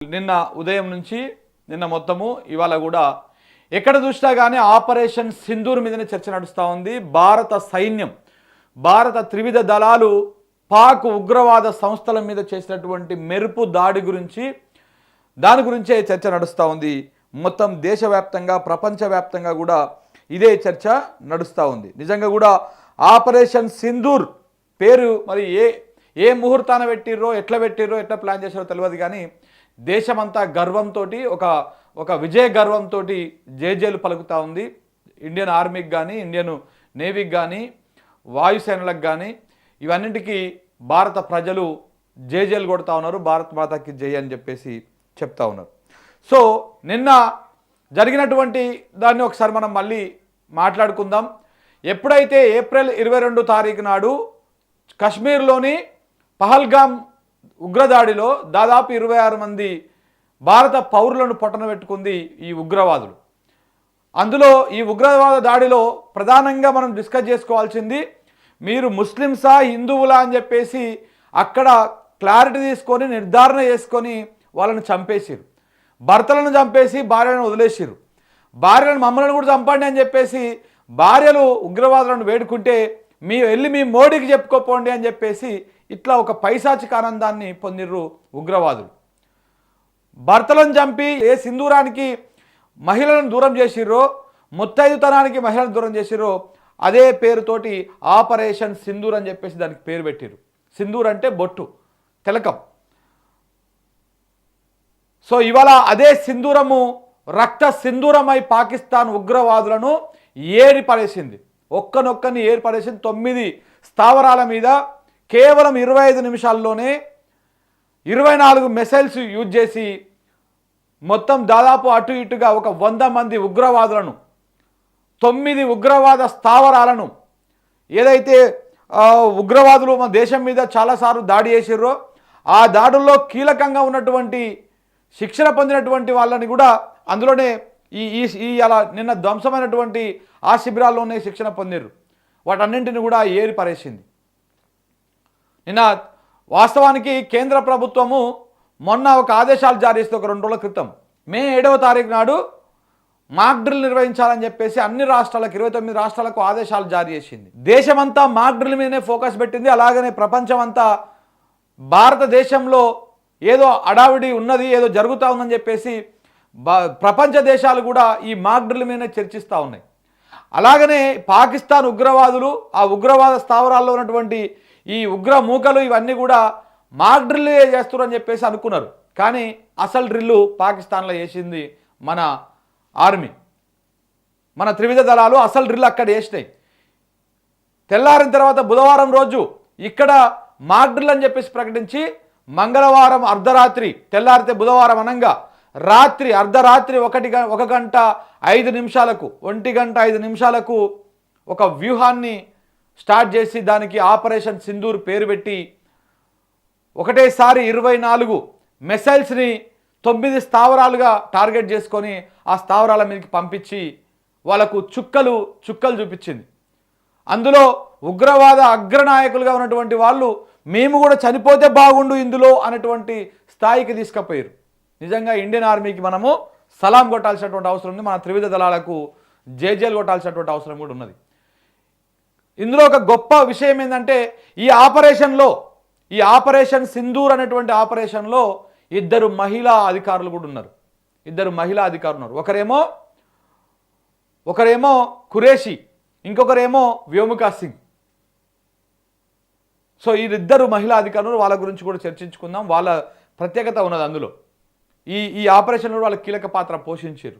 నిన్న ఉదయం నుంచి నిన్న మొత్తము ఇవాళ కూడా ఎక్కడ చూసినా కానీ ఆపరేషన్ సింధూర్ మీదనే చర్చ నడుస్తూ ఉంది. భారత సైన్యం, భారత త్రివిధ దళాలు పాక్ ఉగ్రవాద సంస్థల మీద చేసినటువంటి మెరుపు దాడి గురించి దాని గురించే చర్చ నడుస్తూ ఉంది. మొత్తం దేశవ్యాప్తంగా ప్రపంచవ్యాప్తంగా కూడా ఇదే చర్చ నడుస్తూ ఉంది. నిజంగా కూడా ఆపరేషన్ సింధూర్ పేరు మరి ఏ ముహూర్తాన పెట్టిర్రో ఎట్లా ప్లాన్ చేశారో తెలియదు, కానీ దేశమంతా గర్వంతో ఒక విజయ గర్వంతో జేజేలు పలుకుతూ ఉంది. ఇండియన్ ఆర్మీకి కానీ, ఇండియన్ నేవీకి కానీ, వాయుసేనలకు కానీ ఇవన్నింటికి భారత ప్రజలు జేజేలు కొడుతూ ఉన్నారు. భారత్ మాతాకి జై అని చెప్పేసి చెప్తా ఉన్నారు. సో నిన్న జరిగినటువంటి దాన్ని ఒకసారి మనం మళ్ళీ మాట్లాడుకుందాం. ఎప్పుడైతే ఏప్రిల్ 22 తారీఖు నాడు కశ్మీర్లోని పహల్గామ్ ఉగ్రదాడిలో దాదాపు 26 మంది భారత పౌరులను పొట్టన పెట్టుకుంది ఈ ఉగ్రవాదులు. అందులో ఈ ఉగ్రవాద దాడిలో ప్రధానంగా మనం డిస్కస్ చేసుకోవాల్సింది, మీరు ముస్లిమ్సా హిందువులా అని చెప్పేసి అక్కడ క్లారిటీ తీసుకొని నిర్ధారణ చేసుకొని వాళ్ళని చంపేసిరు. భర్తలను చంపేసి భార్యలను వదిలేసిరు. భార్యలను మమ్మల్ని కూడా చంపండి అని చెప్పేసి భార్యలు ఉగ్రవాదులను వేడుకుంటే వెళ్ళి మీ మోడీకి చెప్పుకోపోండి అని చెప్పేసి ఇట్లా ఒక పైశాచిక ఆనందాన్ని పొందిర్రు ఉగ్రవాదులు. భర్తలను చంపి ఏ సింధూరానికి మహిళలను దూరం చేసిర్రో, ముత్తైదుతనానికి మహిళలను దూరం చేసిర్రో అదే పేరుతోటి ఆపరేషన్ సింధూర్ అని చెప్పేసి దానికి పేరు పెట్టిర్రు. సింధూర్ అంటే బొట్టు, తిలకం. సో ఇవాళ అదే సింధూరము రక్త సింధూరమై పాకిస్తాన్ ఉగ్రవాదులను ఏరిపడేసింది. ఒక్కనొక్కని ఏర్పడేసింది. 9 స్థావరాల మీద కేవలం 25 నిమిషాల్లోనే 24 మిసైల్స్ యూజ్ చేసి మొత్తం దాదాపు అటు ఇటుగా ఒక 100 మంది ఉగ్రవాదులను, 9 ఉగ్రవాద స్థావరాలను, ఏదైతే ఉగ్రవాదులు మన దేశం మీద చాలాసార్లు దాడి చేసిర్రో ఆ దాడుల్లో కీలకంగా ఉన్నటువంటి శిక్షణ పొందినటువంటి వాళ్ళని కూడా అందులోనే ఈ అలా నిన్న ధ్వంసమైనటువంటి ఆ శిబిరాల్లోనే శిక్షణ పొందిర్రు. వాటన్నింటిని కూడా ఏరి పరేసింది. నిన్న వాస్తవానికి కేంద్ర ప్రభుత్వము మొన్న ఒక ఆదేశాలు జారీ చేస్తే ఒక 2 రోజుల క్రితం మే 7వ తారీఖు నాడు మాక్ డ్రిల్ నిర్వహించాలని చెప్పేసి అన్ని రాష్ట్రాలకు 29 రాష్ట్రాలకు ఆదేశాలు జారీ చేసింది. దేశమంతా మాక్ డ్రిల్ మీదనే ఫోకస్ పెట్టింది. అలాగనే ప్రపంచం అంతా భారతదేశంలో ఏదో అడావిడి ఉన్నది, ఏదో జరుగుతూ ఉందని చెప్పేసి ప్రపంచ దేశాలు కూడా ఈ మాక్ డ్రిల్ మీదనే చర్చిస్తూ ఉన్నాయి. అలాగనే పాకిస్తాన్ ఉగ్రవాదులు ఆ ఉగ్రవాద స్థావరాల్లో ఉన్నటువంటి ఈ ఉగ్ర మూకలు ఇవన్నీ కూడా మాక్ డ్రిల్ చేస్తున్నారని చెప్పేసి అనుకున్నారు. కానీ అసలు డ్రిల్లు పాకిస్తాన్లో వేసింది మన ఆర్మీ, మన త్రివిధ దళాలు అసలు డ్రిల్ అక్కడ వేసినాయి. తెల్లారిన తర్వాత బుధవారం రోజు ఇక్కడ మాక్ డ్రిల్ అని చెప్పేసి ప్రకటించి మంగళవారం అర్ధరాత్రి, తెల్లారితే బుధవారం అనంగా రాత్రి అర్ధరాత్రి 1 గంట 5 నిమిషాలకు 1 గంట 5 నిమిషాలకు ఒక వ్యూహాన్ని స్టార్ట్ చేసి దానికి ఆపరేషన్ సింధూర్ పేరు పెట్టి ఒకటేసారి 24 మిసైల్స్ని 9 స్థావరాలుగా టార్గెట్ చేసుకొని ఆ స్థావరాల మీదకి పంపించి వాళ్ళకు చుక్కలు చూపించింది. అందులో ఉగ్రవాద అగ్రనాయకులుగా ఉన్నటువంటి వాళ్ళు మేము కూడా చనిపోతే బాగుండు ఇందులో అనేటువంటి స్థాయికి తీసుకుపోయారు. నిజంగా ఇండియన్ ఆర్మీకి మనము సలాం కొట్టాల్సినటువంటి అవసరం ఉంది. మన త్రివిధ దళాలకు జేజేలు కొట్టాల్సినటువంటి అవసరం కూడా ఉన్నది. ఇందులో ఒక గొప్ప విషయం ఏంటంటే ఈ ఆపరేషన్ సింధూర్ అనేటువంటి ఆపరేషన్లో 2 మహిళా అధికారులు కూడా ఉన్నారు. 2 మహిళా అధికారులు ఉన్నారు. ఒకరేమో ఖురేషి, ఇంకొకరేమో వ్యోమికా సింగ్. సో ఈ 2 మహిళా అధికారులు, వాళ్ళ గురించి కూడా చర్చించుకుందాం. వాళ్ళ ప్రత్యేకత ఉన్నది అందులో. ఈ ఆపరేషన్లో వాళ్ళ కీలక పాత్ర పోషించారు.